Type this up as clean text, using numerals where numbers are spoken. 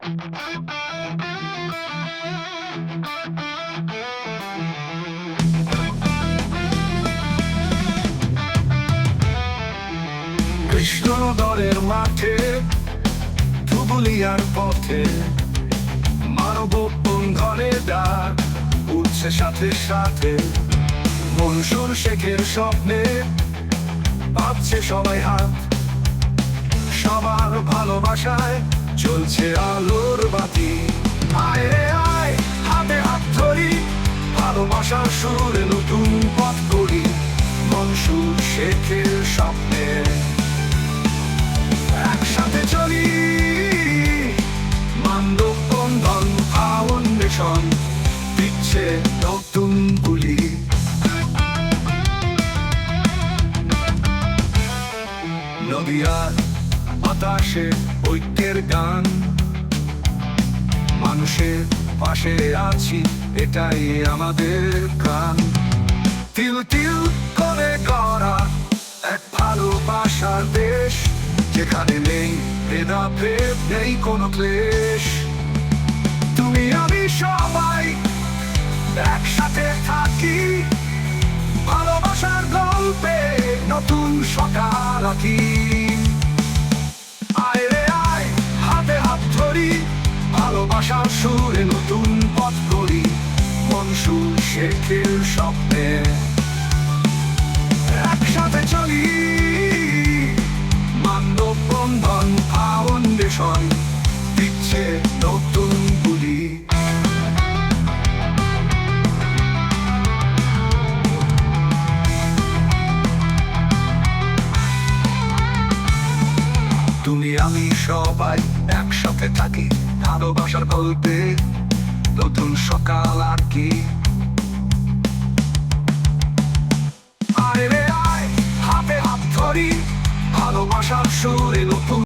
কৃষ্ণনগরের মাঠে, ধুবুলিয়ার পথে, মানববন্ধনের ডাক উঠছে সাথে সাথে। মনসুর শেখের স্বপ্নে ভাবছে সবাই হাত, সবার ভালোবাসায় জ্বলছে আলোর বাতি। আয় রে আয়, হাতে হাত ধরি, ভালোবাসার সুরে নতুন পথ করি। মনসুর শেখের স্বপ্নে একসাথে চলি, মানববন্ধন ফাউন্ডেশন দিচ্ছে নতুন বুলি। নদিয়ার বাতাসে ঐক্যের গান, মানুষের পাশে আছি এটাই আমাদের গান। তিল তিল করে গড়া এক ভালোবাসার দেশ, যেখানে নেই ভেদাভেদ, নেই কোনো ক্লেশ। তুমি আমি সবাই একসাথে থাকি, ভালোবাসার গল্পে নতুন সকাল আঁকি। আয় রে আয়, হাতে হাত ধরি, ভালোবাসার সুরে নতুন পথ করি। মনসুর শেখের স্বপ্নে একসাথে চলি, মানববন্ধন ফাউন্ডেশন দিচ্ছে নতুন বুলি। তুমি আমি সবাই একসাথে থাকি, ভালোবাসার গল্পে নতুন সকাল আর কি। আয় রে আয়, হাতে হাত ধরি, ভালোবাসার সুরে নতুন